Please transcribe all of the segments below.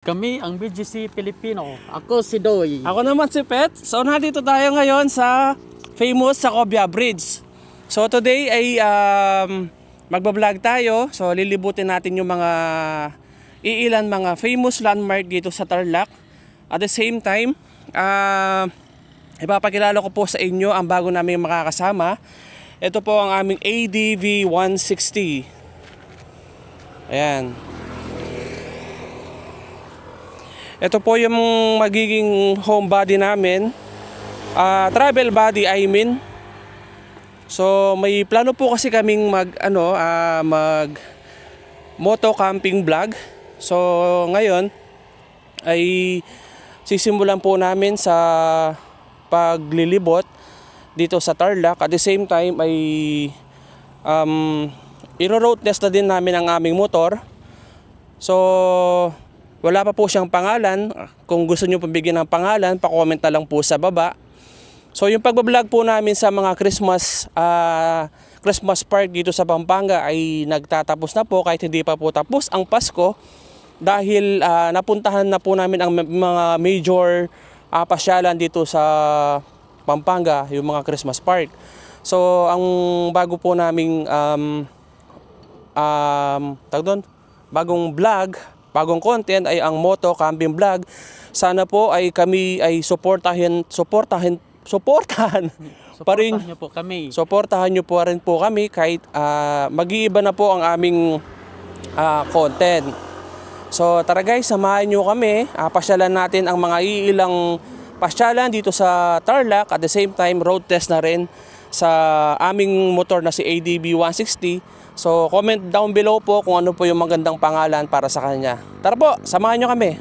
Kami ang BGC Filipino. Ako si Doy. Ako naman si Pet. So nandito tayo ngayon sa famous Sacobia Bridge. So today ay magbablog tayo. So lilibutin natin yung mga iilan mga famous landmark dito sa Tarlac. At the same time, ipapakilala ko po sa inyo ang bago naming makakasama. Ito po ang aming ADV 160. Ayan. Ito po yung magiging home body namin, travel body I mean. So may plano po kasi kaming mag moto camping vlog. So ngayon ay sisimulan po namin sa paglilibot dito sa Tarlac. At the same time ay iro-road test na din namin ang aming motor. So wala pa po siyang pangalan. Kung gusto nyo pabigyan ng pangalan, pa-comment na lang po sa baba. So yung pagbablog po namin sa mga Christmas park dito sa Pampanga ay nagtatapos na po, kahit hindi pa po tapos ang Pasko, dahil napuntahan na po namin ang mga major pasyalan dito sa Pampanga, yung mga Christmas park. So ang bago po naming bagong vlog, bagong content ay ang moto camping vlog. Sana po ay kami ay suportahan pa rin. Niyo po kami. Suportahan niyo po rin po kami kahit mag-iiba na po ang aming content. So tara guys, samahan niyo kami. Pasyalan natin ang mga iilang pasyalan dito sa Tarlac. At the same time, road test na rin sa aming motor na si ADV 160. So comment down below po kung ano po yung magandang pangalan para sa kanya. Tara po, samahan nyo kami.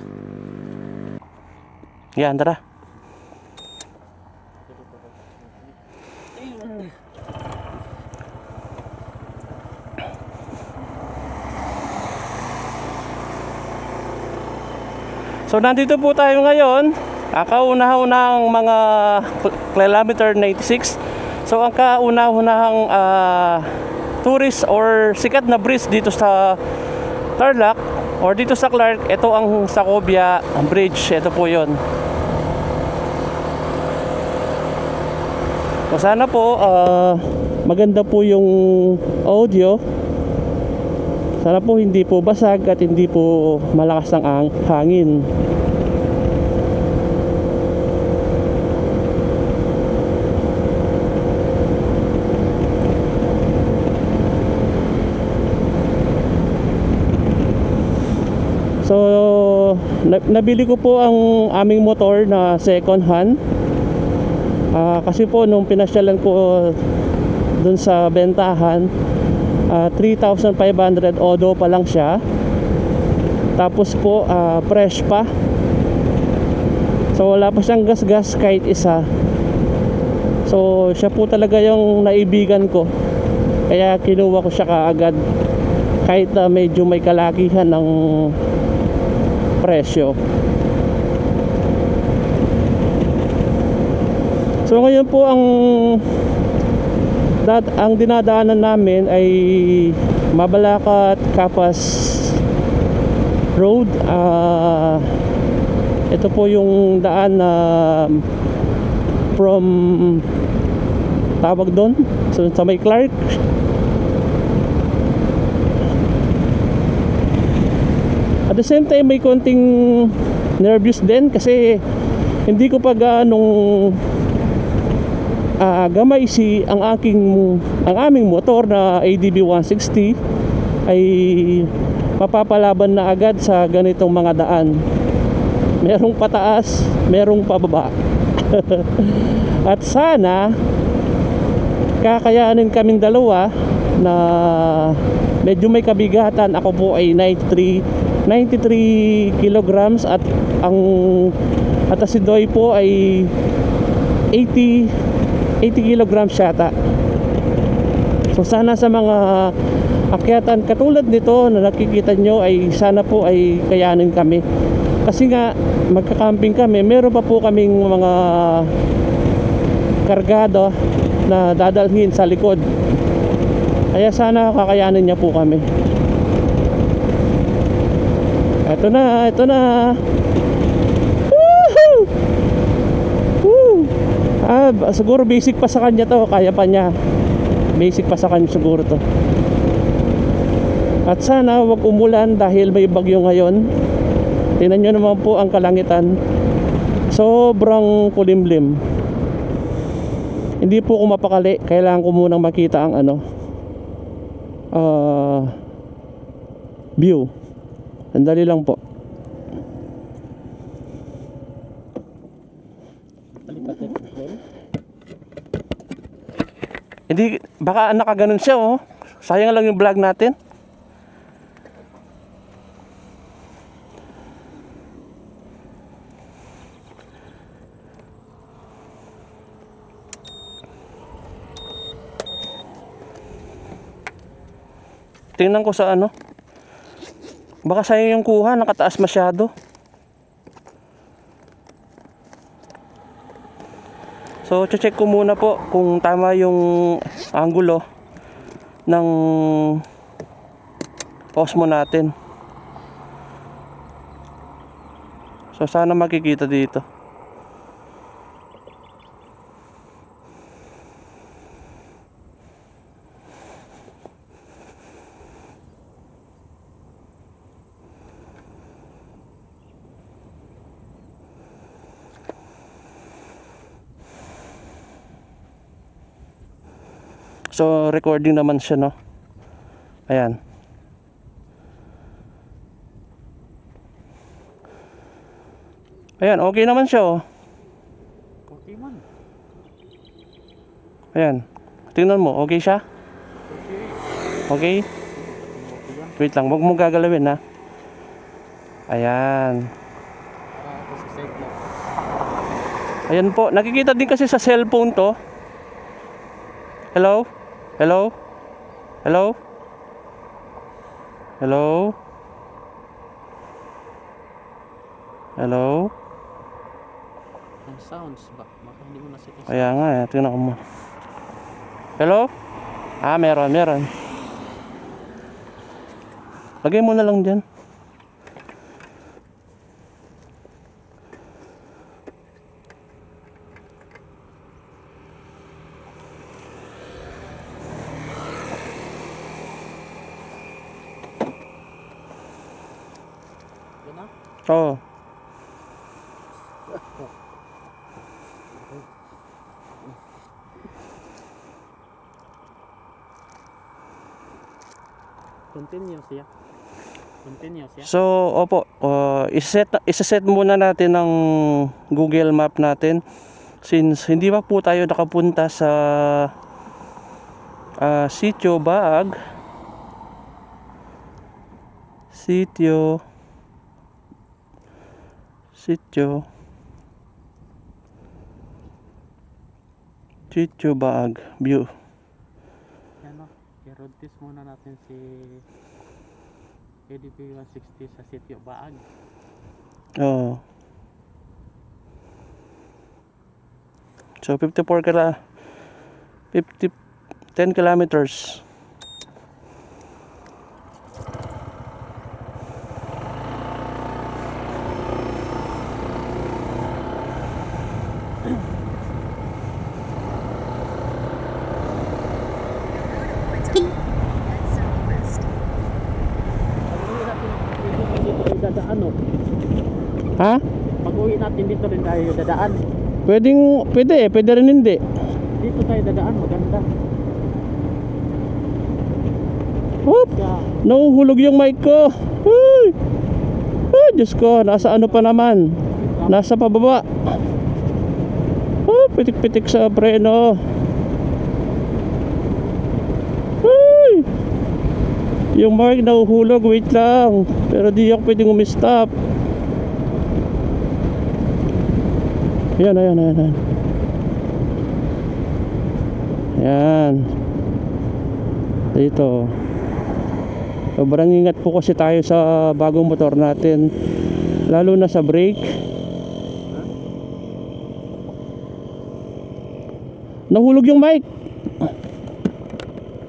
Yan, tara. So nandito po tayo ngayon. Kauna-unahang mga kilometer 96. So ang kauna-unahang tourist or sikat na bridge dito sa Tarlac or dito sa Clark, ito ang Sacobia Bridge. Ito po yun. So sana po maganda po yung audio. Sana po hindi po basag at hindi po malakas ang hangin. So nabili ko po ang aming motor na second hand, kasi po nung pinasyalan ko dun sa bentahan, 3,500 odo pa lang siya. Tapos po fresh pa. So wala pa siyang gas-gas kahit isa. So siya po talaga yung naibigan ko, kaya kinuha ko siya kaagad kahit medyo may kalakihan ng presyo. So ngayon po ang dinadaanan namin ay Mabalacat Capas Road. Ito po yung daan na from tawag doon sa may Clark. At the same time may konting nervous din kasi hindi ko pa ganong gamay ang aming motor na ADV 160 ay mapapalaban na agad sa ganitong mga daan. Merong pataas, merong pababa. At sana kakayanin kaming dalawa na medyo may kabigatan. Ako po ay 93 kilograms at si Doy po ay 80 kilograms yata. So sana sa mga akyatan katulad nito na nakikita nyo ay sana po ay kayanin kami. Kasi nga magka-camping kami, meron pa po kaming mga kargado na dadalhin sa likod. Kaya sana kakayanin niya po kami. At Ito na, ito na. Woohoo! Woo! Siguro basic pa sa kanya to, kaya pa niya. Basic pa sa kanya siguro to. At sana wag umulan dahil may bagyo ngayon. Tingnan nyo naman po ang kalangitan. Sobrang kulimlim. Hindi po ako mapakali. Kailangan ko munang makita ang view. Sandali lang po. Hindi, baka nakaganon siya oh. Sayang lang yung vlog natin. Tingnan ko sa baka sayang yung kuha, nakataas masyado. So check ko muna po kung tama yung angulo ng Osmo natin. So sana makikita dito. So recording naman siya, no? Ayan. Ayan, okay naman siya, oh. Okay man. Ayan. Tingnan mo, okay siya? Okay? Wait lang, huwag mong gagalawin, ha? Ayan. Ayan po, nakikita din kasi sa cellphone to. Hello? Hello? Hello? Hello? Hello? Ang sounds ba? Baka hindi mo nasit. Kaya nga eh, tingnan ko mo. Hello? Meron. Lagay mo na lang dyan. Oo. Continuous ya. So, opo, isa-set muna natin ng Google Map natin since hindi pa po tayo nakapunta sa Sitio Baag. Sitio Baag view. Ano, i-road test muna natin si ADP 160 sa Sitio Baag. Oh. So 10 kilometers. Ha? Pag-uwi natin dito rin tayo dadaan. Pwede rin hindi. Dito tayo dadaan, maganda. Whoop! Nahuhulog yung mic ko. Uy! Ay, Diyos ko, nasa ano pa naman? Nasa pababa. Oh, pitik-pitik sa preno. Uy! Yung mic nahuhulog, wait lang. Pero di ako pwedeng umistop. Ayan. Ayan. Dito. Sobrang ingat po kasi tayo sa bagong motor natin. Lalo na sa brake. Nahulog yung mic.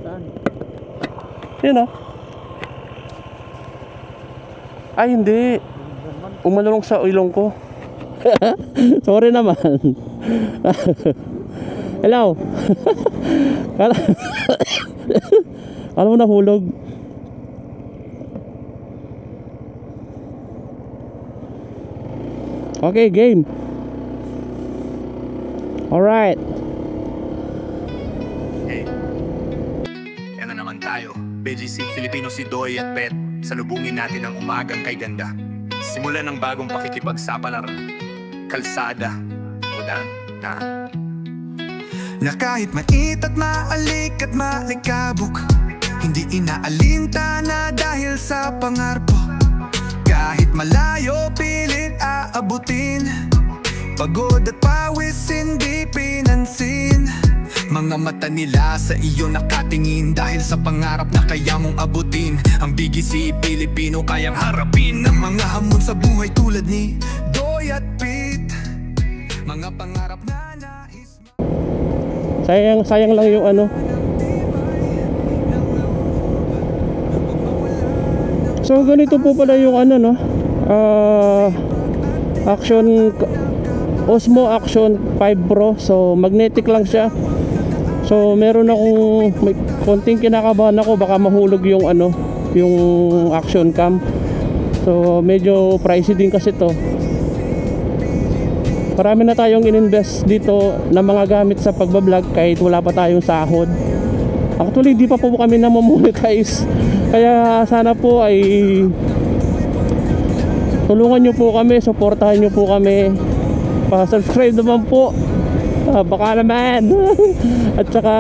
Saan? Yan o. Ay hindi. umalulong sa ilong ko. Sorry naman. Hello. Kala mo nahulog. Okay, game. Alright. Hey, yan na naman tayo. BGC Filipino si Doy at Pet. Salubungin natin ang umagang kay ganda. Simulan ng bagong pakikipagsapalaran. Kalsada. Udan na. Na kahit mait at maalik at malikabok, hindi inaalintana dahil sa pangarpo. Kahit malayo pilit aabutin, pagod at pawis hindi pinansin. Mga mata nila sa iyo nakatingin dahil sa pangarap na kaya mong abutin. Ang BGC Pilipino kayang harapin ng mga hamon sa buhay tulad ni Doy at Pete. Mga pangarap na nais. Sayang lang yung ano. So ganito po pala yung ano, no? Action Osmo Action 5 Pro. So magnetic lang siya. So meron akong may konting kinakabahan ako, baka mahulog yung ano, yung action cam. So medyo pricey din kasi to. Marami na tayong ininvest dito na mga gamit sa pagbablog kahit wala pa tayong sahod. Actually di pa po kami na-monetize. Kaya sana po ay tulungan nyo po kami, supportahan nyo po kami. Pa-subscribe naman po. Baka naman. At saka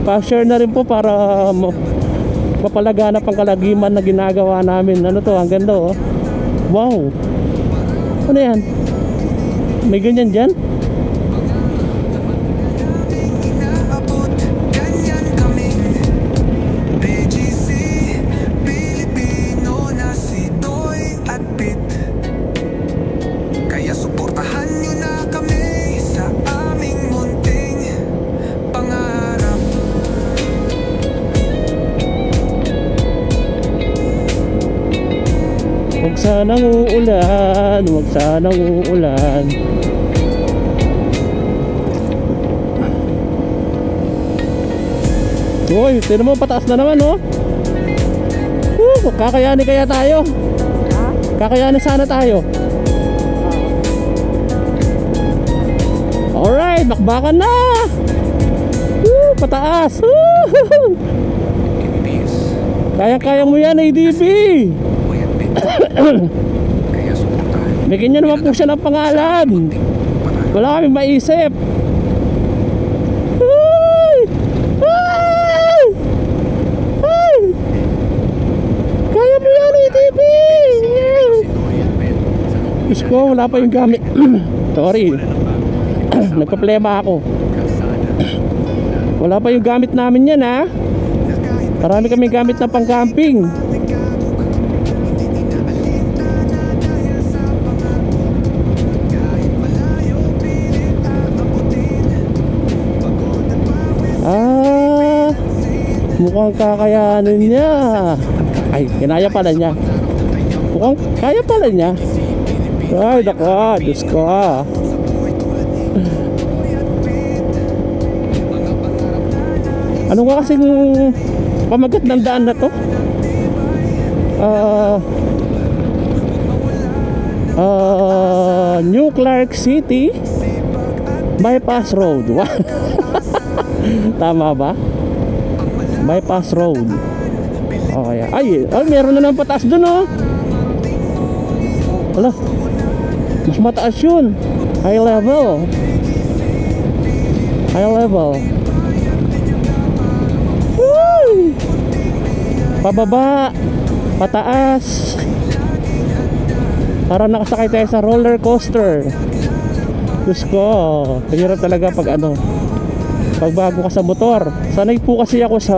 pa-share na rin po para mapalaganap ang kalagiman na ginagawa namin. Ano to, ang ganda oh. Wow. Ano yan? May ganyan dyan? Inaabot, ganyan kami. BGC Pilipino na si Doy at Pete. Kaya suportahan nyo na kami sa aming munting pangarap. Huwag sanang uulan, huwag sanang uulan. Uy, tinan mo, pataas na naman oh. Kakayanin kaya tayo? Kakayanin sana tayo. Alright, bakbakan na. Pataas. Kaya mo yan, ADB. Kaya suportahan. Bigyan nyo naman po siya ng pangalan. Wala kaming maisip. Ay! Ay! Ay! Kaya mo yan, ADB. Diyos ko, wala pa yung gamit. Sorry. Nagpa-plema ako. Wala pa yung gamit namin yan ha. Marami kami gamit na pang-camping. Mukhang kakayanin niya. Ay, kinaya pala niya. Mukhang kaya pala niya. Ay, nako, Diyos ko. Ano nga kasing pamagat ng daan na to? New Clark City Bypass Road. Tama ba? Bypass Road. Okay. Ay, meron na ng pataas dun oh. Wala. Mas mataas yun. High level. High level. Woo! Pababa. Pataas. Para nakasakay tayo sa roller coaster. Diyos ko. Hirap talaga pag ano, pag bago ka sa motor. Sanay po kasi ako sa,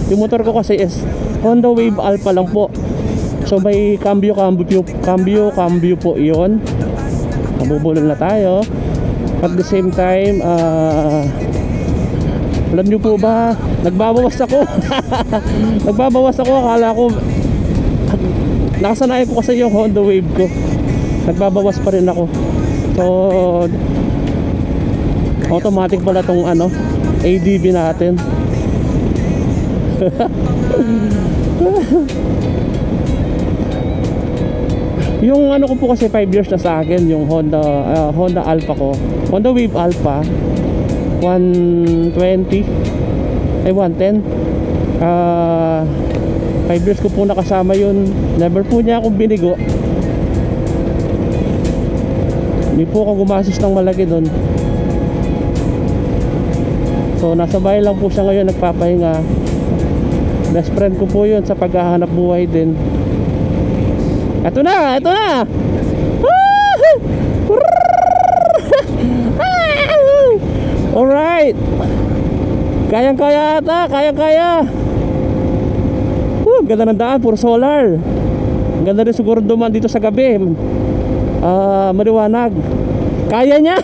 yung motor ko kasi is Honda Wave Alpha lang po. So may cambio po iyon. Mabubulol na tayo. At the same time alam nyo po ba, nagbabawas ako. Akala ko nakasanayan ko kasi yung Honda Wave ko. Nagbabawas pa rin ako. So automatic pala tong ano, ADB natin. Yung ano ko po kasi 5 years na sa akin, yung Honda Alpha ko, Honda Wave Alpha 120 ay 110. 5 years ko po nakasama yun. Never po niya akong binigo. Hindi po ako gumasos ng malaki doon. So nasa bahay lang po siya ngayon, nagpapahinga. Best friend ko po yun sa paghahanap buhay din. Ito na, ito na. Alright. Kayang-kaya ata, kayang-kaya. Ganda ng daan, puro solar. Ganda rin siguro duman dito sa gabi. Maliwanag. Kaya niya.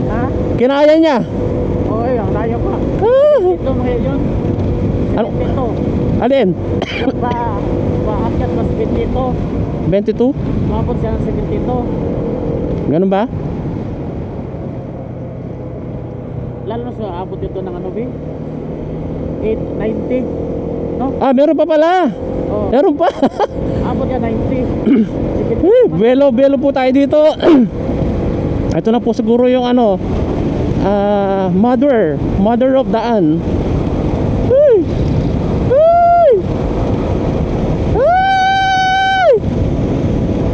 Ha? Kinaya niya. Oo, ang layo pa. Ito mga yun. Ano? Ito. Alin? Yung akyat mas 22. 22? Mabot siya ng 72. Ganun ba? Lalo na sa abot ito ng ano ba? 890. No? Meron pa pala. Oh. Meron pa. Abot niya 90. Belo po tayo dito. Ito na po siguro yung ano, mother of daan. Hey! Hey! Hey!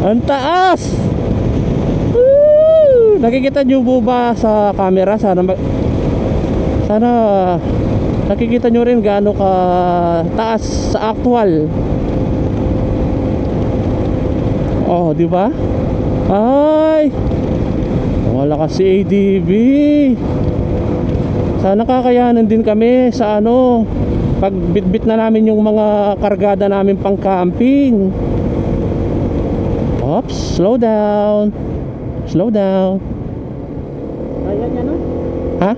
Ang taas. Nakikita nyo po ba sa camera? Sana nakikita nyo rin gaano ka taas sa actual. Oh, di ba? Ay! Malakas si ADB. Sana kakayanan din kami sa ano, pag bitbit na namin yung mga kargada namin pang camping. Oops, slow down. Slow down. Ayan yan, no? Ha?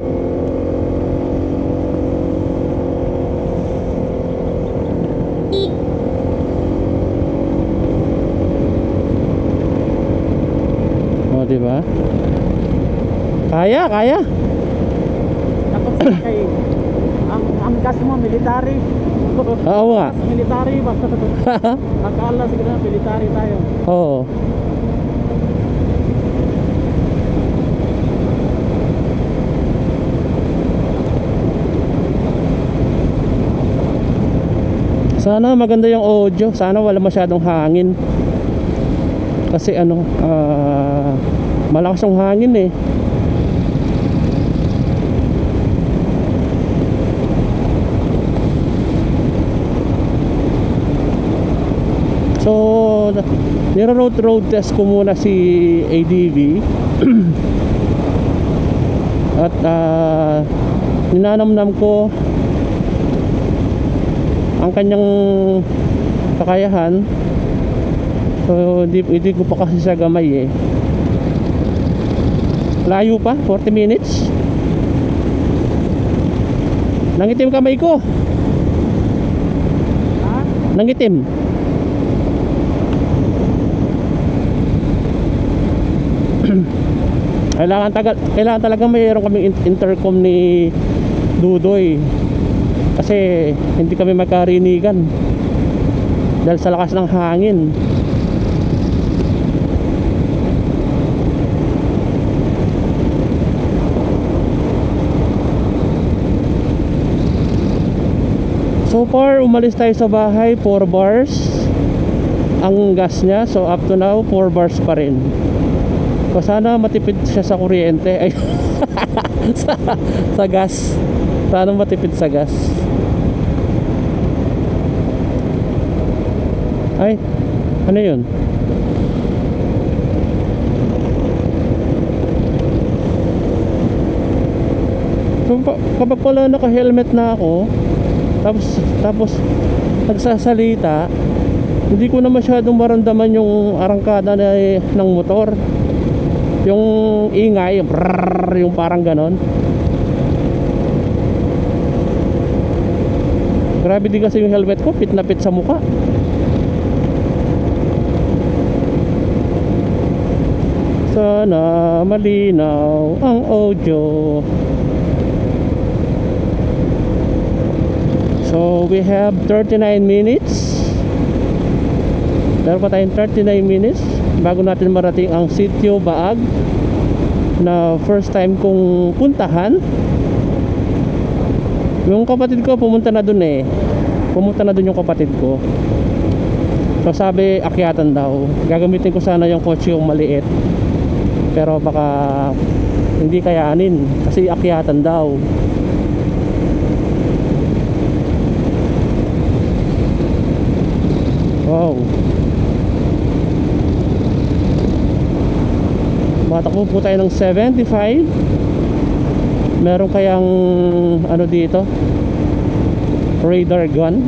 Oh, di ba? Kaya. Tapos kay ang gas mo military. Oo nga. Military ba? Akala siguro na military tayo. Oo. Sana maganda yung audio. Sana wala masyadong hangin. Kasi ano, malakas yung hangin eh. So niro-road test ko muna si ADB. At ninanamnam ko ang kanyang kakayahan. So hindi ko pa kasi sa gamay eh. Layo pa, 40 minutes. Nangitim kamay ko. Ha? Nangitim. Kailangan talaga mayroon kaming intercom ni Dudoy. Kasi hindi kami magkarinigan dahil sa lakas ng hangin. So far umalis tayo sa bahay 4 bars ang gas niya. So up to now 4 bars pa rin. So sana matipid siya sa kuryente. Ay, sa gas. Sana matipid sa gas. Ay, ano yun? So, kapag pala naka-helmet na ako, tapos nagsasalita, hindi ko na masyadong maramdaman yung arangkada ng motor. Yung ingay, brrrr, yung parang ganon. Grabe din kasi yung helmet ko, pit na pit sa mukha. Sana malinaw ang audio. So we have 39 minutes. Meron pa tayong 39 minutes bago natin marating ang Sitio Baag na first time kong puntahan. Yung kapatid ko pumunta na dun eh. Pumunta na dun yung kapatid ko. So sabi akyatan daw. Gagamitin ko sana yung kotse yung maliit. Pero baka hindi kayanin kasi akyatan daw. Wow. Matakbo po tayo ng 75. Meron kayang ano dito? Radar gun.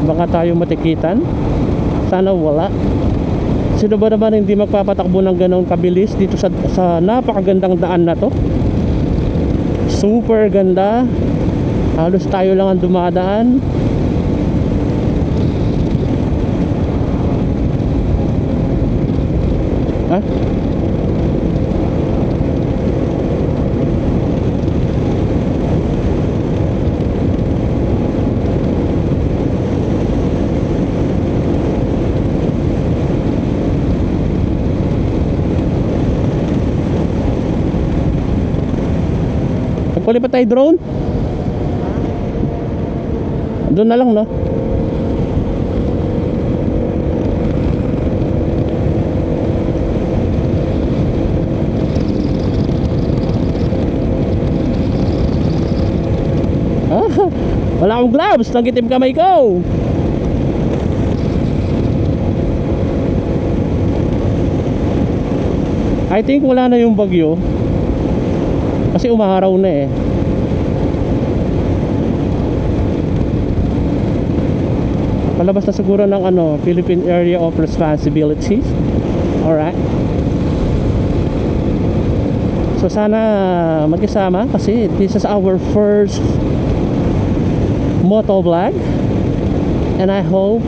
Baka tayo matikitan. Sana wala. Sino ba naman hindi magpapatakbo ng ganong kabilis dito sa napakagandang daan na to? Super ganda. Halos tayo lang ang dumadaan. Ha? Nagpuli pa tayo drone? Doon na lang, no? Wala akong gloves, nagitim kamay ko. I think wala na yung bagyo kasi umaraw na eh. Palabas na siguro ng ano, Philippine Area of Responsibility. Alright. So sana magkasama kasi this is our first moto vlog, and I hope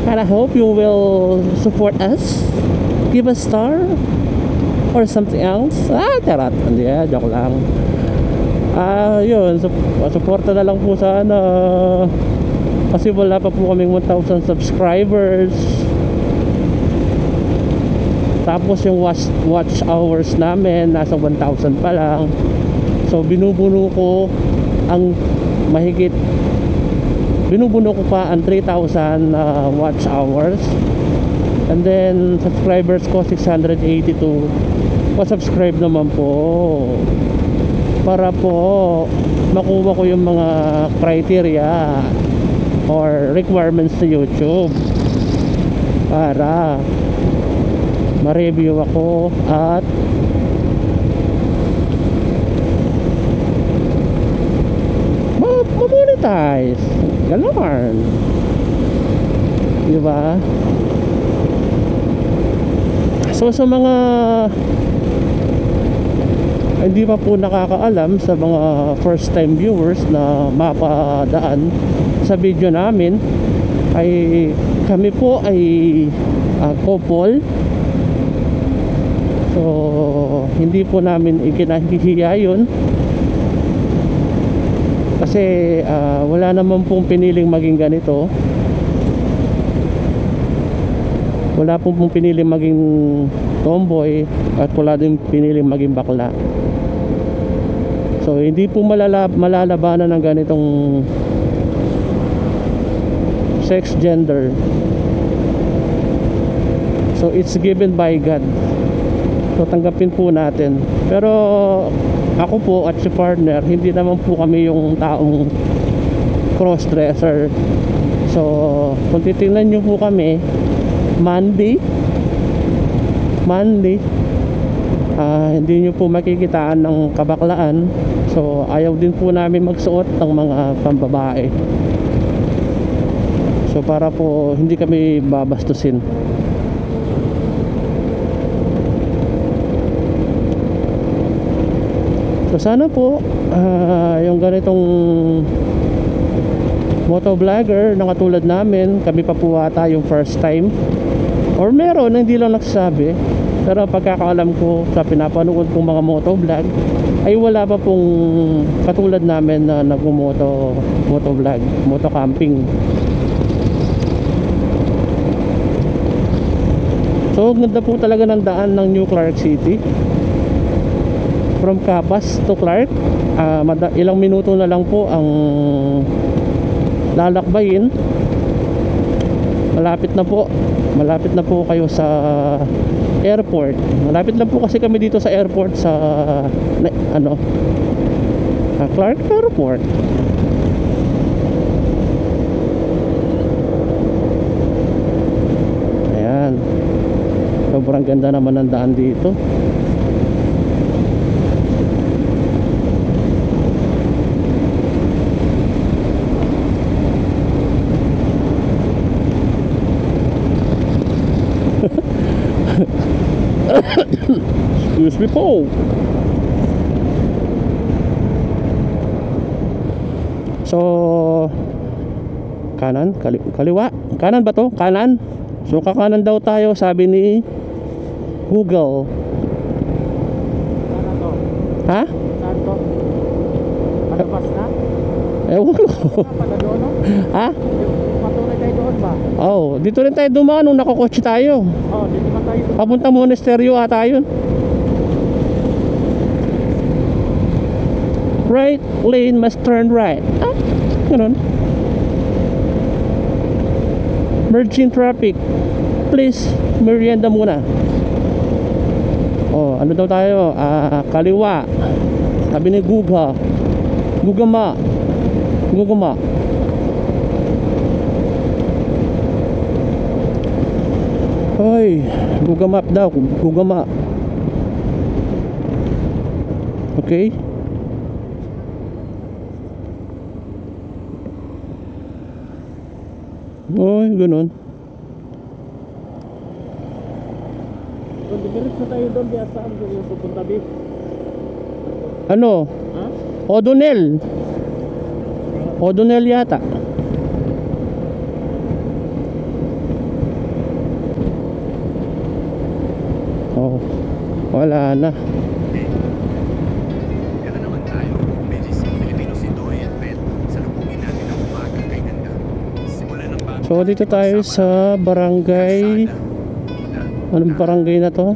and I hope you will support us, give a star or something else. Charot, hindi joke lang. Yun, suporta na lang po sana kasi wala pa po kaming 1,000 subscribers. Tapos yung watch hours namin nasa 1,000 pa lang. So binubuno ko ang mahigit, binubuno ko pa ang 3,000 watch hours, and then subscribers ko 682. Pa-subscribe naman po para po makuha ko yung mga criteria or requirements sa YouTube para ma-review ako at ma-monetize. Ganon, diba? So sa mga hindi pa po nakakaalam, sa mga first time viewers na mapadaan sa video namin, ay kami po ay couple. So hindi po namin ikinahihiya yun kasi wala naman pong piniling maging ganito. Wala pong piniling maging tomboy at wala din piniling maging bakla. So hindi po malalabanan ng ganitong sex gender. So it's given by God. So tanggapin po natin. Pero ako po at si partner, hindi naman po kami yung taong crossdresser. So kung titingnan nyo po kami, manly, hindi nyo po makikitaan ng kabaklaan. So ayaw din po namin magsuot ng mga pambabae. So para po hindi kami babastusin. So sana po yung ganitong motovlogger na katulad namin, kami pa po ata yung first time Or meron, hindi lang nagsasabi. Pero pagkakaalam ko sa pinapanood kong mga motovlog, ay wala pa pong katulad namin na motovlog, moto camping. So ganda po talaga ng daan ng New Clark City. From Capas to Clark, ilang minuto na lang po ang lalakbayin. Malapit na po kayo sa airport. Malapit lang po kasi kami dito sa airport sa Clark Airport. Ayan, sobrang ganda naman ng daan dito. Excuse me po. So kanan, kaliwa. Kanan ba to? Kanan. So kakanan daw tayo, sabi ni Google. Sana to. Ha? Saan to? Palabas na? Ewan ko. Pala doon, no? Ha? Patunay tayo doon ba? Oh, dito rin tayo dumaan nung nakakotse tayo. Oh, dito pa tayo doon. Papunta monasteryo ata yun. Right lane must turn right. Ah, ganun. Merging traffic. Please, merienda muna. Oh, ano daw tayo? Kaliwa. Sabi ni Guga. Gugama. Gugama. Hoy, Google Map daw, Google Map. Okay. Oy, ganun. Kung diretso tayo doon, di saan doon yung pupunta, Bi? Ano? Ha? O'Donnell. O'Donnell yata. Oh, wala na. Yan na naman tayo. BGC Filipino si Doy at Pet. Salubungin natin ang umagang kay ganda. Simula ng bago. So dito tayo sa barangay. Anong barangay na to?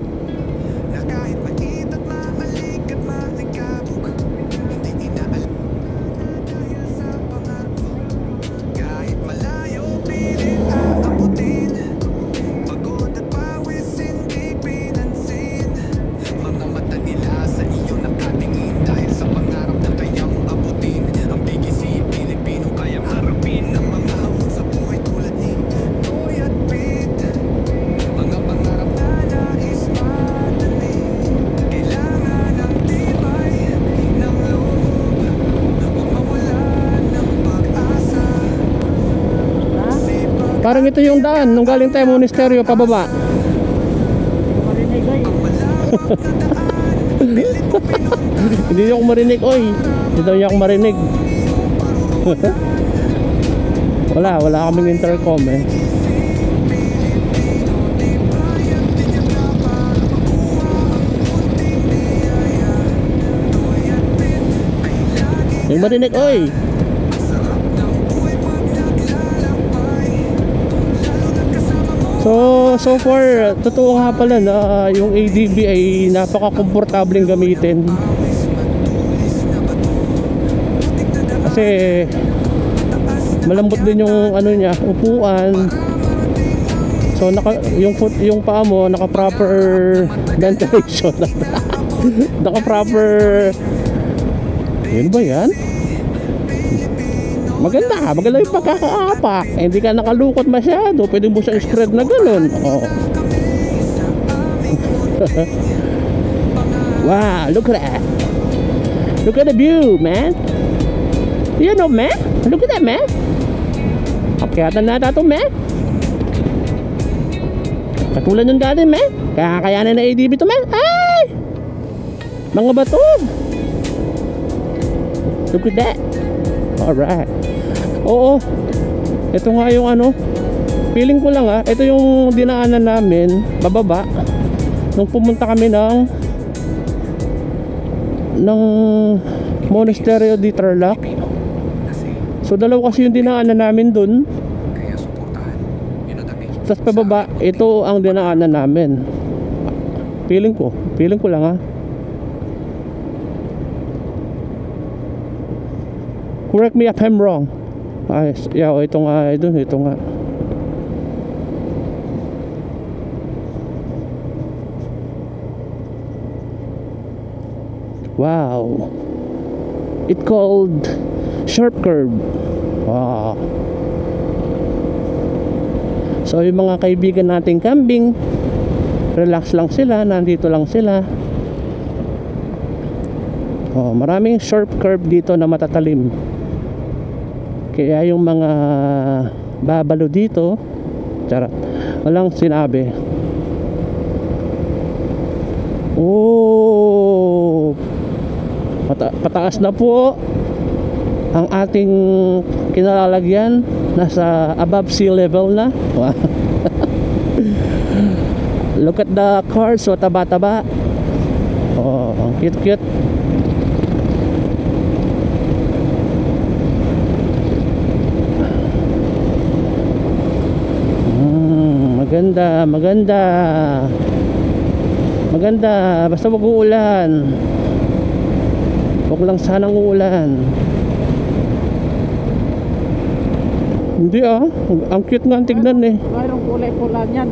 Na kahit mainit at maalik at malikabok, hindi inaalala dahil sa pangarap. Kahit malayo pilit aabutin, pagod at pawis hindi pinansin. Mga mata nila sa iyo nakatingin dahil sa pangarap na kayang abutin. Ang BGC Pilipino kayang harapin ang mga hamon sa buhay tulad ni Doy at Pet. Mga pangarap na nais madaling, kailangan ng tibay ng loob. Huwag mawalan ng pag-asa. Sipag Parang ito yung daan nung galing tayo monasteryo pababa. Marinig, ay. malawak na daan, pilit mo pinunta. Hindi niyo ako marinig, oy. Hindi daw niya ako marinig. Wala kaming intercom eh. Yung marinig, oy. So far, totoo nga pala na yung ADB ay napaka-komportableng gamitin. Kasi malambot din yung ano niya, upuan. So yung paa mo naka-proper ventilation. Naka-proper. Yun ba yan? Maganda yung pagkakaapak. Hindi ka nakalukot masyado. Pwede mo siyang spread na ganun. Oh. Wow, look at that. Look at the view, man. You know, man. Look at that, man. Akyatan na ito, man. Katulad ng dati, man. Kakayanan na ADB ito, man. Ay! Mga bato. Look at that. Alright. Oo. Ito nga yung ano, Feeling ko lang ito yung dinaanan namin bababa nung pumunta kami ng Monasterio di Tarlac. So dalawa kasi yung dinaanan namin dun. Tapos pababa, ito ang dinaanan namin. Feeling ko lang Correct me if I'm wrong. Ito nga, ito nga. Wow. It called Sharp Curve. Wow. So yung mga kaibigan nating kambing, relax lang sila, nandito lang sila. Maraming sharp curve dito na matatalim. Kaya yung mga babalo dito, charot, walang sinabi. Pataas na po ang ating kinalalagyan. Nasa above sea level na. Look at the cars, so taba-taba. Ang cute-cute. Maganda. Basta wag uulan. Wag lang sanang uulan. Hindi ang cute nga ang tignan Mayroong kulay-pula niyan.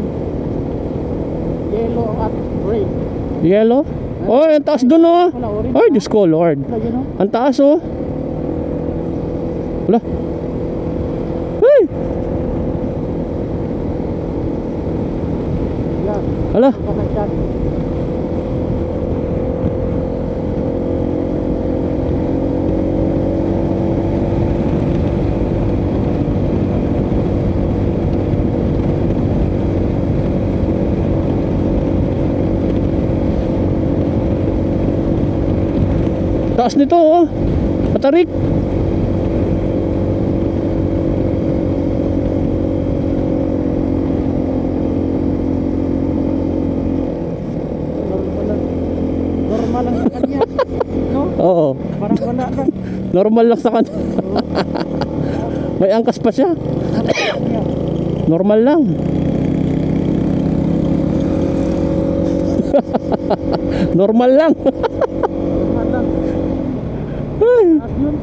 Yellow at gray. Yellow? Ang taas dun Ay, Diyos ko Lord. Ang taas Wala. Hey! Hala. Taas nito patarik. Normal lang sa kanya, no? Oo. Parang wala lang. Normal lang sa kanya. May angkas pa siya. Normal lang. Normal lang. Normal lang. Ay. Taas yun.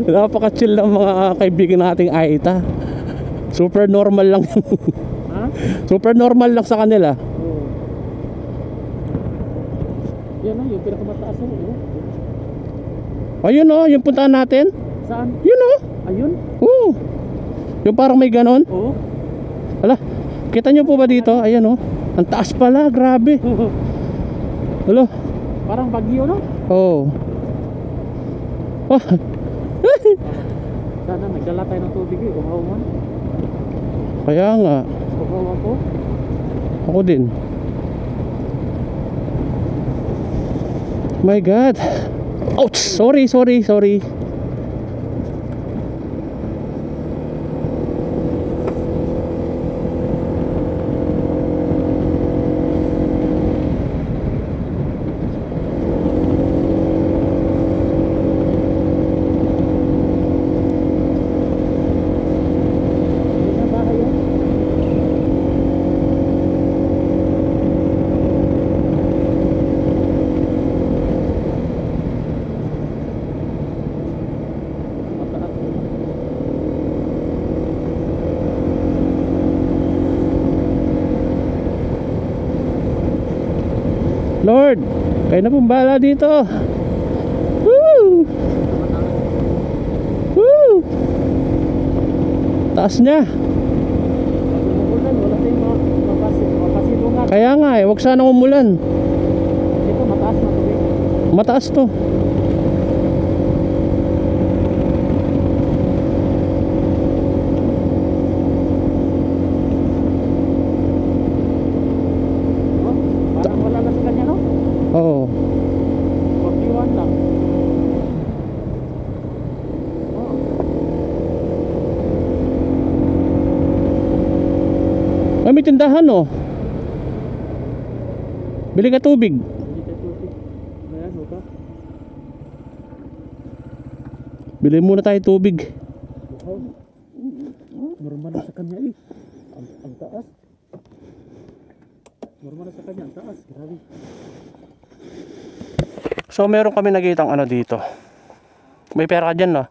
Napaka-chill ng mga kaibigan nating Aita. Super normal lang. Super normal lang sa kanila. Yan yung pinakamataas Ayun yung puntahan natin. Saan? Yun Ayun? Oo. Yung parang may ganon. Oo. Hala, kita nyo po ba dito? Ayan ang taas pala, grabe. Hala. Parang bagyo, no? Oo. Sana nagdala tayo ng tubig umawan. Kaya nga. Umawan ko. Ako din. My God. Ouch! Sorry. Lord, kayo na pong bahala dito. Woo! Woo! Taas niya. Umulan, wala tayong mapasilungan. Kaya nga wag sanang umulan. Ito mataas na tubig. Mataas to. Parang wala na sa kanya, no? tindahan oh. Bili ka tubig. Hindi tayo tubig. Ayan, okay. Bili muna tayo tubig. Wow. Normal na sa kanya eh. Ang taas. Normal na sa kanya, ang taas. Grabe. So meron kami nakitang ano dito. May pera ka dyan no?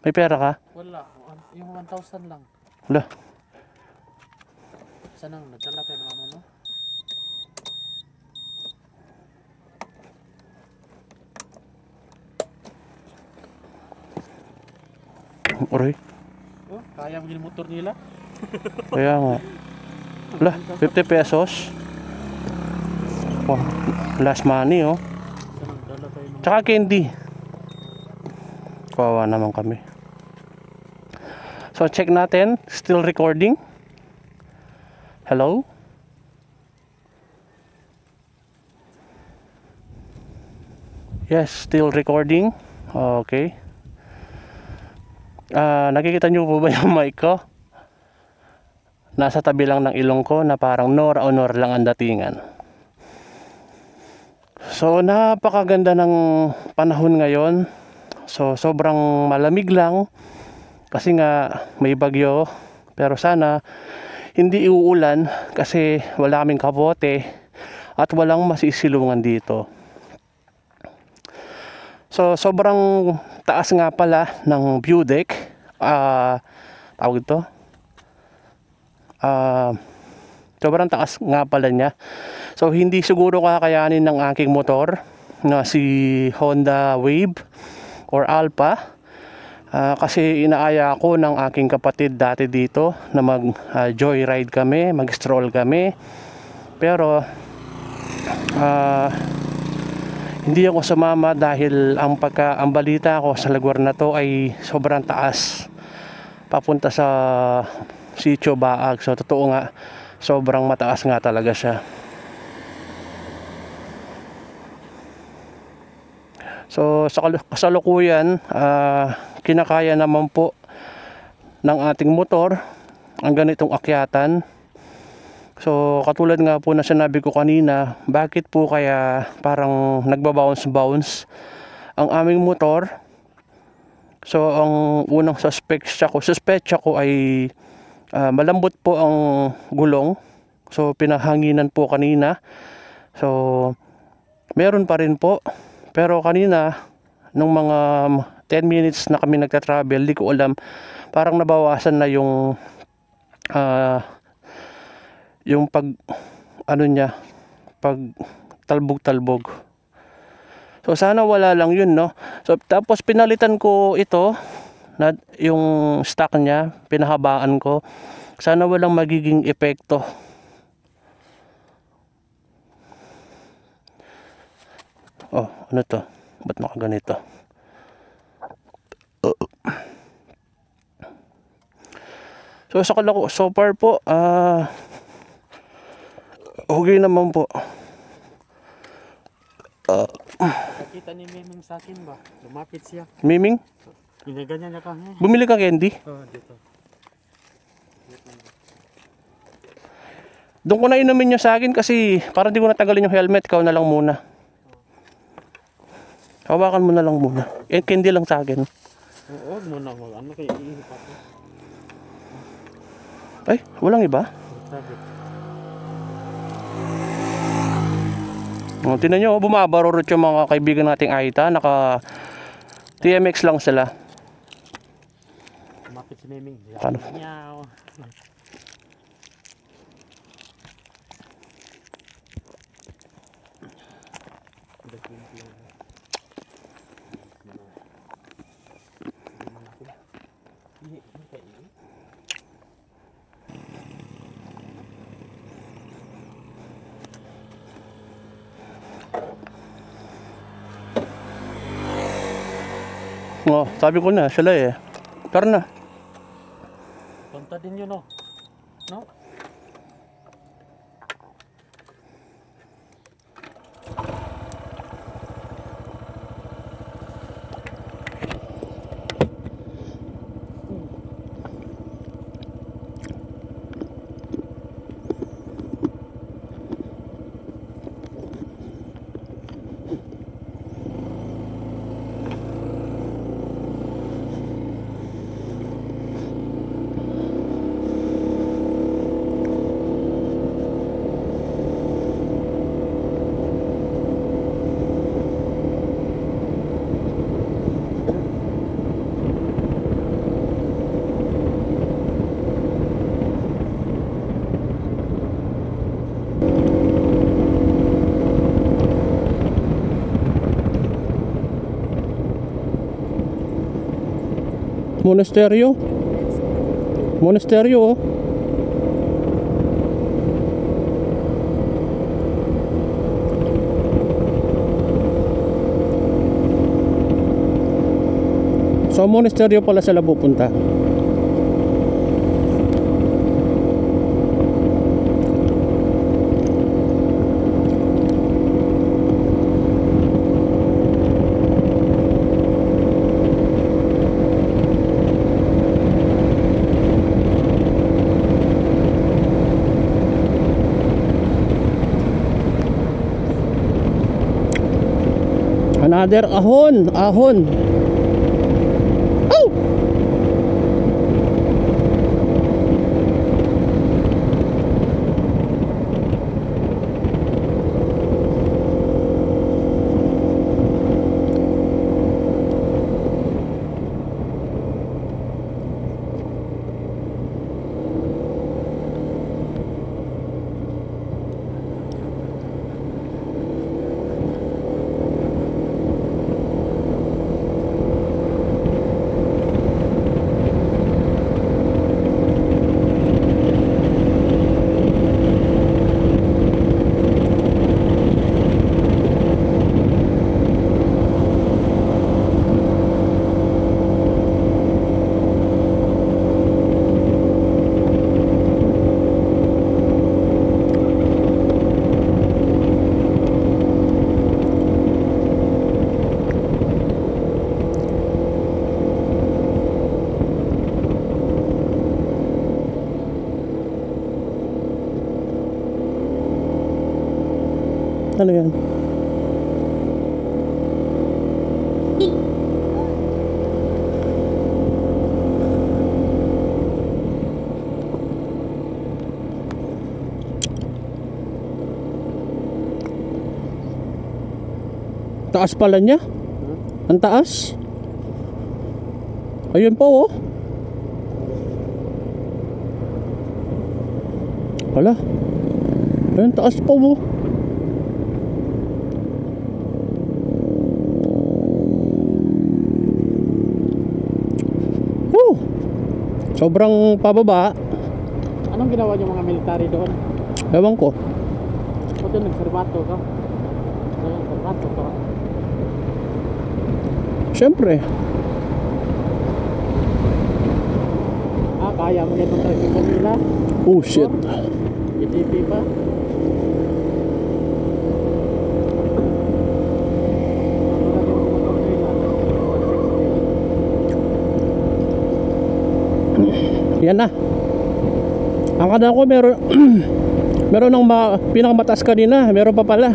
May pera ka? Wala. Yung 1,000 lang. Wala. Sana nagdala tayo ng ano, no? Aray. Oh, kaya maging motor nila. Kaya nga. Wala. 50 pesos. Wow. Last money oh. Sana nagdala tayo ng... Tsaka candy. Kawawa naman kami. So check natin. Still recording. Hello? Yes, still recording. Okay. Nakikita nyo po ba yung mic ko? Nasa tabi lang ng ilong ko na parang Nora o Nora lang ang datingan. So napakaganda ng panahon ngayon. So sobrang malamig lang kasi nga may bagyo, pero sana hindi iuulan kasi wala kaming kabote at walang masisilungan dito. So sobrang taas nga pala ng view deck. Tawag ito. Sobrang taas nga pala niya. So hindi siguro kakayanin ng aking motor na si Honda Wave or Alpha. Kasi inaaya ko ng aking kapatid dati dito na mag joyride kami, mag stroll kami. Pero hindi ako sumama dahil ang balita ko sa lugar na to ay sobrang taas papunta sa Sitio Baag. So totoo nga, sobrang mataas nga talaga siya. So sa kasalukuyan, kinakaya naman po ng ating motor ang ganitong akyatan. So katulad nga po na sinabi ko kanina, bakit po kaya parang nagbabounce ang aming motor? So ang unang suspectsya ko ay malambot po ang gulong. So pinahanginan po kanina. So meron pa rin po. Pero kanina nung mga 10 minutes na kami nagta-travel, di ko alam, parang nabawasan na yung pag pag talbog. So sana wala lang yun, no? So tapos pinalitan ko ito na yung stock niya, pinahabaan ko. Sana walang magiging epekto. Oh, ano to? Ba't nakaganito? So far po, okay naman po. Nakita ni Miming sa akin ba? Lumapit siya. Miming? Ginaganyan niya ka. Bumili ka candy? Oh, dito. Doon ko na inumin nyo sa akin kasi para di ko natanggalin yung helmet, ikaw na lang muna. Hawakan mo na lang muna. Candy lang sa akin. Oo, muna ako. Ano kayo iinip ako? Ay, walang iba? Sabi. Tingnan nyo, bumabarurot yung mga kaibigan nating Aita. Naka TMX lang sila. Lumapit si Miming. Paano? Meow. Oh, sabi ko na, sila eh. Tara na. Punta din yun, no? No? Monasteryo. Monasteryo oh. So monasteryo pala sila pupunta. Another ahon, ahon. Oh! Ano yan? Taas pala niya? Ang taas? Ayun po oh. Wala. Ayun taas po oh. Sobrang pababa. Anong ginawa niyo mga military doon? Ewan ko. O doon nagserbato ka? Nagserbato ka? Siyempre. Kaya mo na itong traffic nila? Oh shit. GDP pa? Yan na. Ang kada ko meron meron ng pinakamataas kanina, meron pa pala.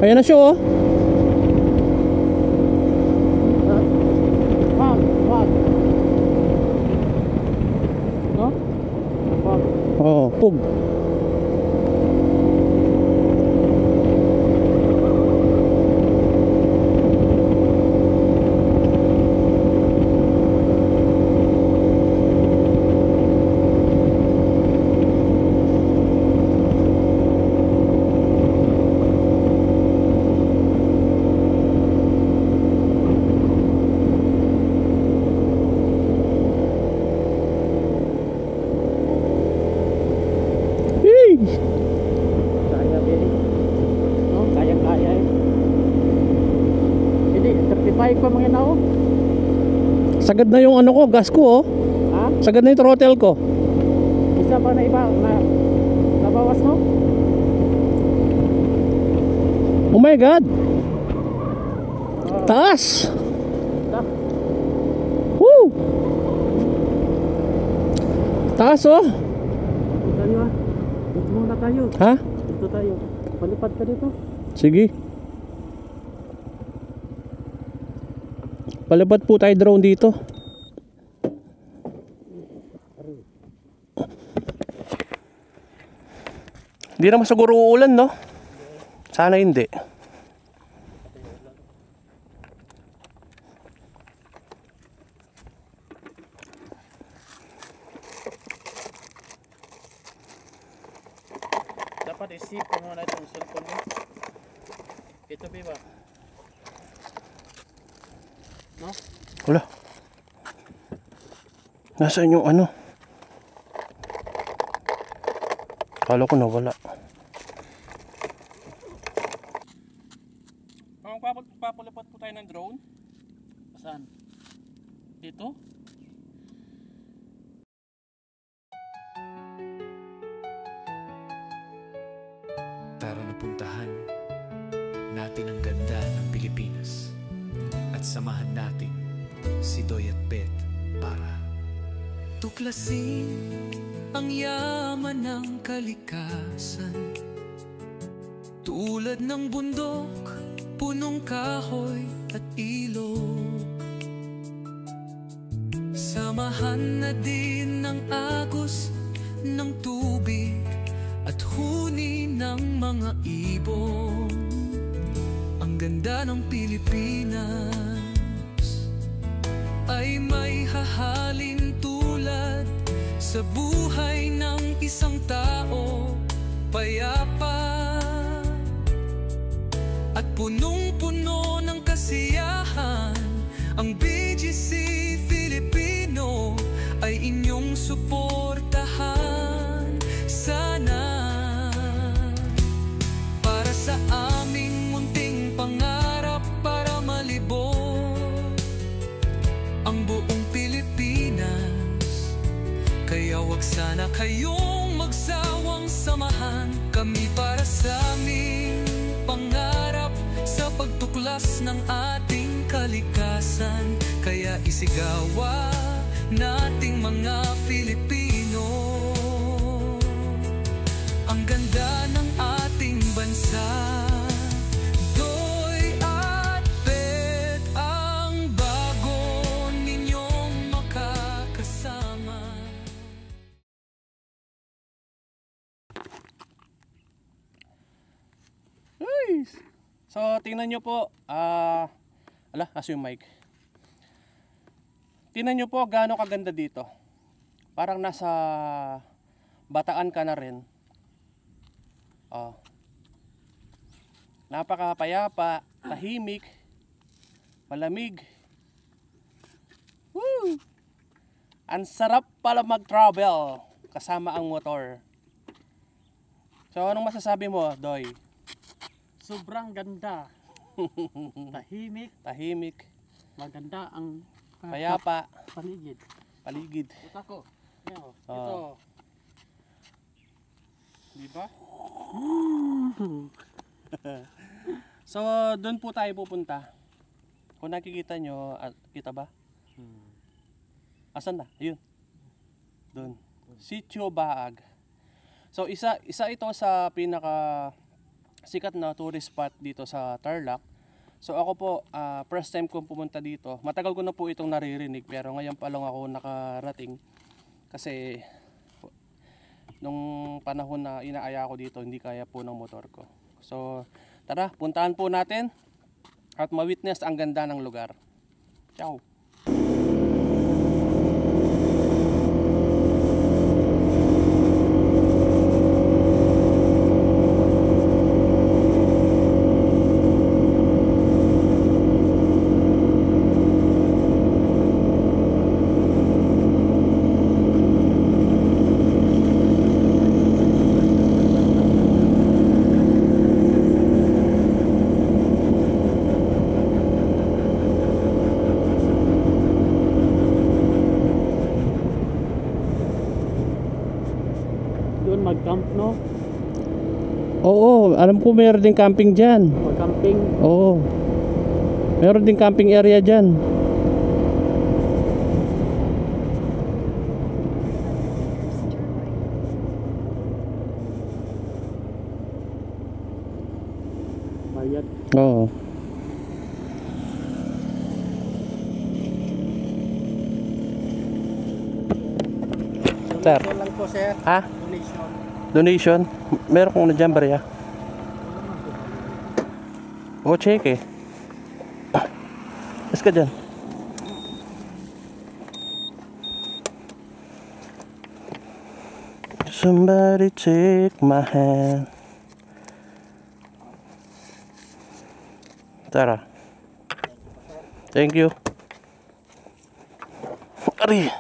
Ayan na siya oh. Wag. No? Wag. Oh, pug. Kaya Billy. No? Kaya eh. Hindi, 35 pa mga nao. Sagad na yung ano ko, gas ko oh. Ha? Sagad na yung throttle ko. Isa pa na iba na nabawas no? Oh my god. Oh, Taas. da. Woo! Taas oh. Dito tayo ah. Dito muna tayo. Ha? Dito tayo. Palipad ka dito. Sige. Palipad po tayo drone dito. Hindi naman siguro uulan, no? Sana hindi. Dapat isip ko muna itong cellphone mo. Ito ba? No? Wala. Nasaan yung ano? Kala ko nawala. Papalipot po tayo ng drone. Saan? Dito? Tara na puntahan natin ang ganda ng Pilipinas at samahan natin si Doy at Bet para tuklasin ang yaman ng kalikasan. Tulad ng bundok, punong kahoy at ilog, samahan na din ng agos ng tubig at huni ng mga ibon. Ang ganda ng Pilipinas ay may hahalin tulad sa buhay ng isang tao, payapa at punong-puno ng kasiyahan. Ang BGC Filipino ay inyong suportahan. Sana para sa aming munting pangarap, para malibot ang buong Pilipinas. Kaya wag sana kayong magsawang samahan kami para sa aming pangarap sa pagtuklas ng ating kalikasan. Kaya isigawa nating mga Filipino ang ganda ng ating bansa. Doy at Bet, ang bago ninyong makakasama. Nice. So, tingnan nyo po. Aso yung mic. Tingnan nyo po gaano kaganda dito. Parang nasa Bataan ka na rin. Napakapayapa, tahimik, malamig. Woo! Ang sarap pala mag-travel kasama ang motor. So, anong masasabi mo, Doy? Sobrang ganda. Tahimik. Maganda ang Payapa. paligid. Ito ko. Ito. Diba? So, doon po tayo pupunta. Kung nakikita nyo, kita ba? Asan na? Ayun. Doon. Sitio Baag. So, isa ito sa pinaka sikat na tourist spot dito sa Tarlac. So, ako po, first time kong pumunta dito. Matagal ko na po itong naririnig, pero ngayon pa lang ako nakarating. Kasi nung panahon na inaaya ko dito, hindi kaya po ng motor ko. So, tara, puntahan po natin at ma-witness ang ganda ng lugar. Ciao! Doon mag-camp, no? Oo, alam ko meron din camping dyan. Mag-camping. Oo. Meron din camping area dyan. Bayad. Oo. Sir. Donation lang po, sir. Ha? Donation. Donation? Meron kong na dyan, barya. Oo, check eh. Let's ka dyan. Somebody take my hand. Tara. Thank you. Ari.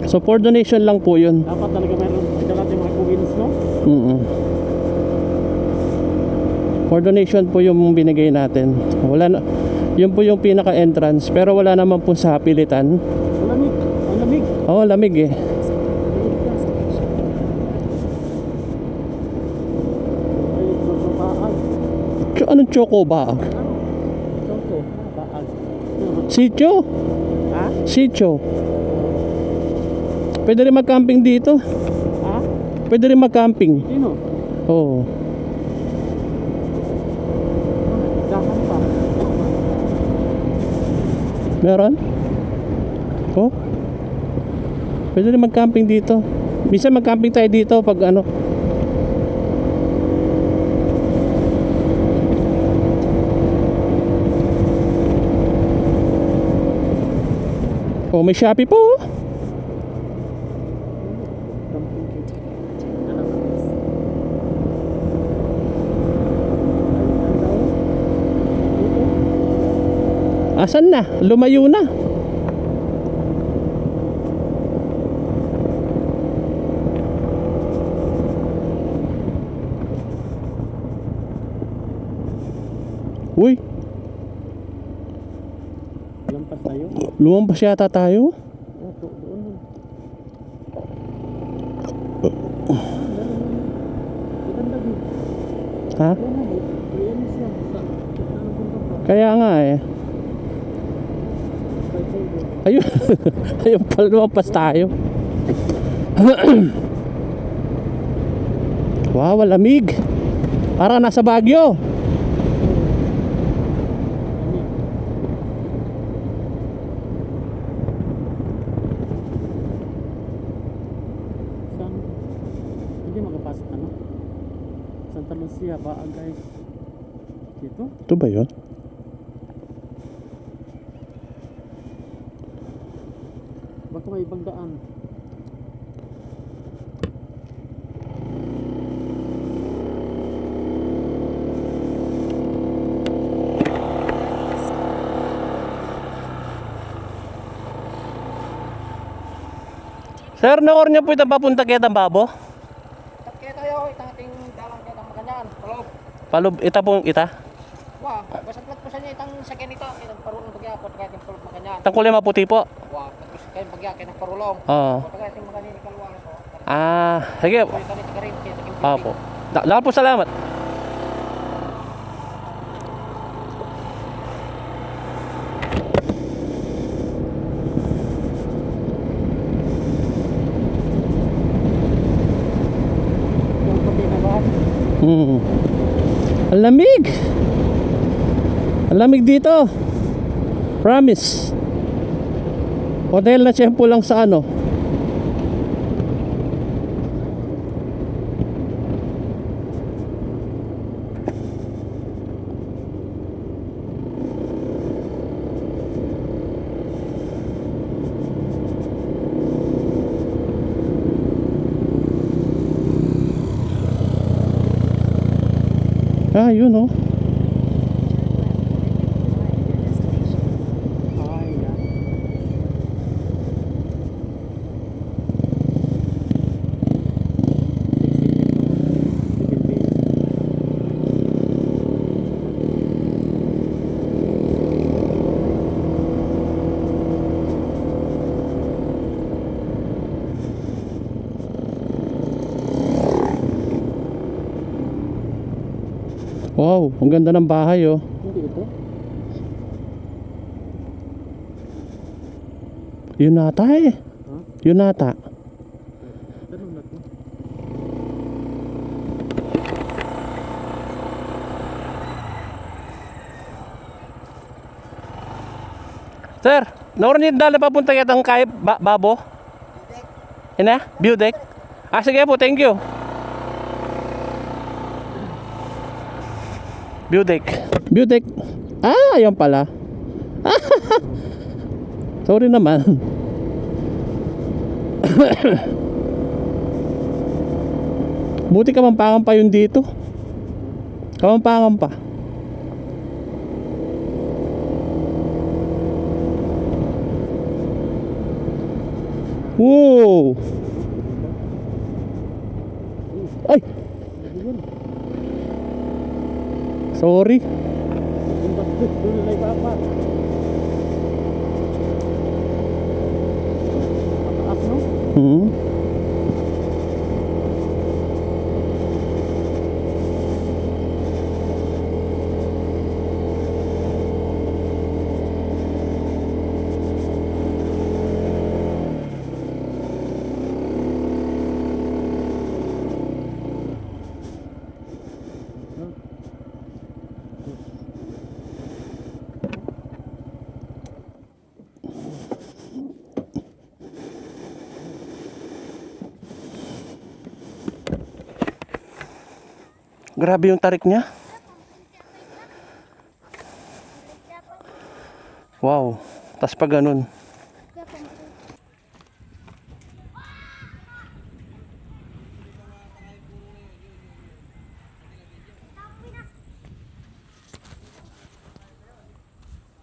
So for donation lang po yun. Dapat talaga meron natin mga coins, no? For donation po yung binigay natin. Wala na, yun po yung pinaka entrance, pero wala naman po sa pilitan. Ang lamig. Ang lamig. Oo, lamig eh. Ay, baag. Anong choco ba? Choco. Baag. Sitio? Ha? Sitio. Pwede rin mag-camping dito. Ha? Pwede rin mag-camping. Sino? Oo. Dahan pa. Meron? Oh? Pwede rin mag-camping dito. Bisa mag-camping tayo dito pag ano. Oh, may Shopee po. Asan na? Lumayo na. Uy, Lampas tayo. lumampas yata tayo. Doon. Ha? Ayan siya. Ano punta pa? Kaya nga eh. Ayun. Ayun pala, lumampas tayo. Wow, lamig. Parang nasa Baguio. Saan? Hindi makapasok ano? Santa Lucia ba guys? Dito? Ito ba yun? Baka may ibang daan. Sir, naor niyo po itang papunta kaya Tambabo? Kaya tayo, itang dalang kaya ng maganyan. Paloob. Palub, ita pong ita. Wah, basta't po sa niya itang sakyan ito. Itang parulong pagyakot, kaya itang paloob maganyan. Itang kulay maputi po. Wah, tapos kayo pagyakot ng parulong. Oo. Kaya itang maganyan ikalwa. Ah, sige. So, ito nito ka rin, kaya itang Opo. Dahil po salamat. Yung pati na ba? Ang lamig. Ang lamig dito. Promise. Hotel na tiyempo lang sa ano. Ah, yun oh. Ay, yan. Wow, ang ganda ng bahay oh. Hindi ito? Yun nata eh. Ha? Yun nata. Tanong na to. Sir, naroon niyo dala papunta kitang kay Babo? Ina? View deck? Ah, sige po, thank you. View deck. View deck. Ah, ayun pala. Sorry naman. Buti Kapampangan pa yun dito. Kapampangan pa. Wow. Ay. Sorry. Hmm. Grabe yung tarik niya. Wow. Tas pa ganun.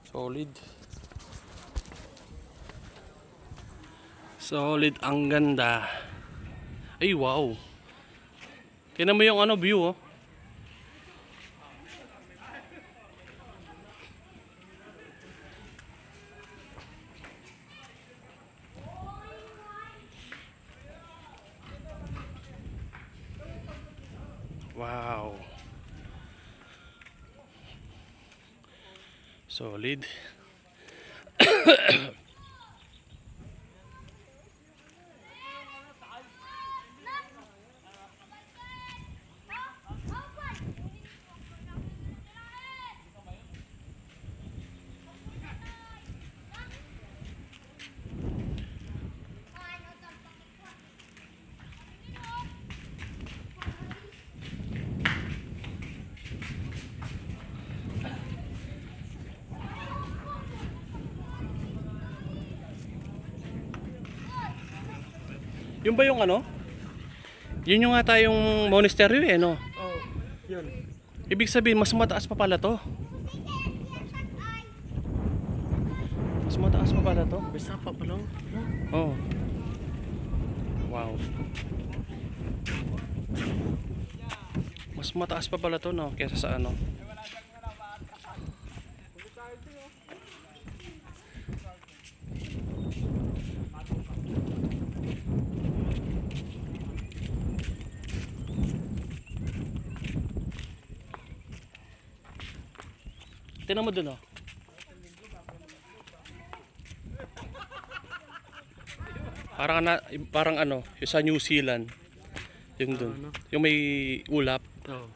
Solid. Solid, ang ganda. Ay wow. Tingnan mo yung ano view oh. Wow. Solid. Yun ba yung ano? Yun yung nga tayong monastery eh, no? Oo, yun. Ibig sabihin, mas mataas pa pala to. Mas mataas pa pala to. Bisa pa pala. Oo. Wow. Mas mataas pa pala to, no? Kesa sa ano. Tingnan mo dun oh. Parang ano, yung sa New Zealand. Yung dun. Yung may ulap. Oh.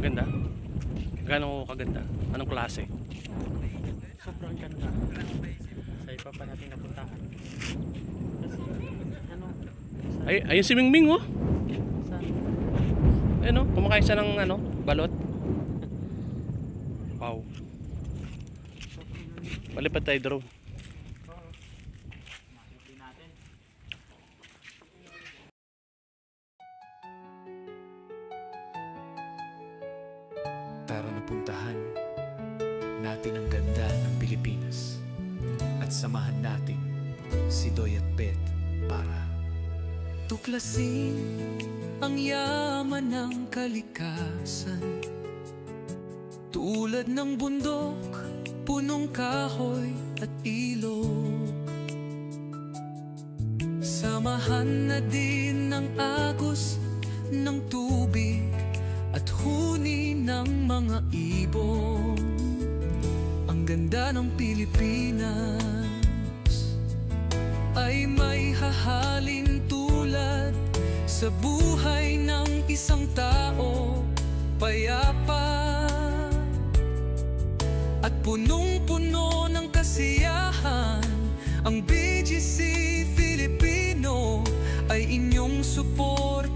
Ganda? Gano'ng kaganda? Anong klase? Sobrang ganda. Sa iba pa natin napuntahan. Kasi ano? Ayun si Mingming oh. Ano, kumakain siya ng ano, balot. Wow. Palipad tayo drone. Tara na puntahan natin ang ganda ng Pilipinas at samahan natin si Doy at Pet para tuklasin ang yaman ng kalikasan. Tulad ng bundok, punong kahoy at ilog. Samahan na din ng agos ng tubig at huni ng mga ibon. Ang ganda ng Pilipinas ay may hahalin tulad sa buhay ng isang tao, payapa at punong-puno ng kasiyahan. Ang BGC Filipino ay inyong suportahan.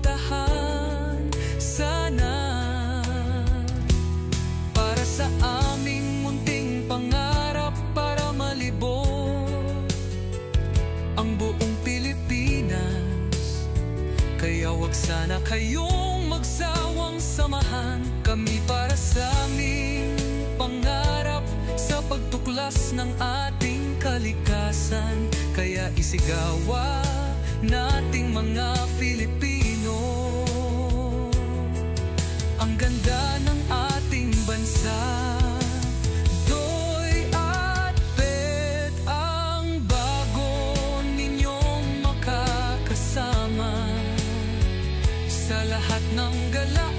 wag sana kayong magsawang samahan kami para sa aming pangarap, sa pagtuklas ng ating kalikasan. Kaya isigawa nating mga Filipino ang ganda ng ating bansa. Doy at Bet, ang bago ninyong makakasama sa lahat ng galaan.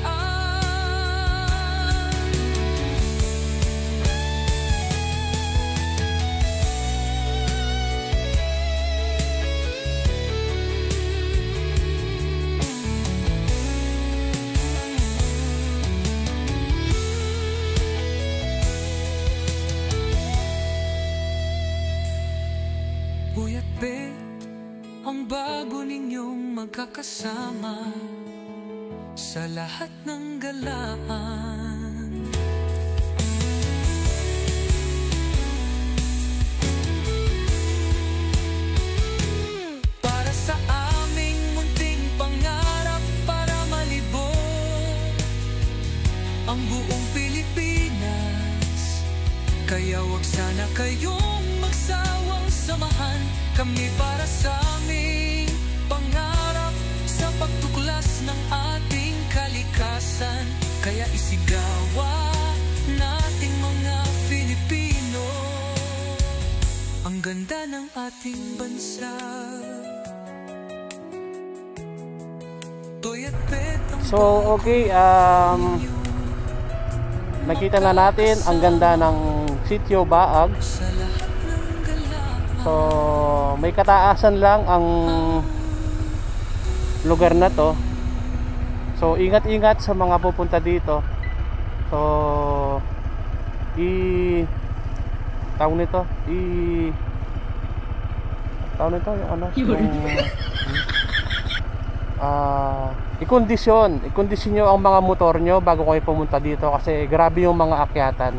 Doy at Bet, ang bago ninyong magkakasama sa lahat ng galaan. Para sa aming munting pangarap, para malibong ang buong Pilipinas. Kaya wag sana kayong magsawang samahan kami para sa aming pangarap, sa pagtuklas ng ating kalikasan. Kaya isigawa nating mga Filipino ang ganda ng ating bansa. Doy at Bet, ang So okay, nakita na natin ang ganda ng Sitio Baag. sa lahat ng galaan. So may kataasan lang ang lugar na to. So ingat-ingat sa mga pupunta dito. So tawag nito yung ano ikondisyon nyo ang mga motor nyo bago kayo pumunta dito kasi grabe yung mga akyatan.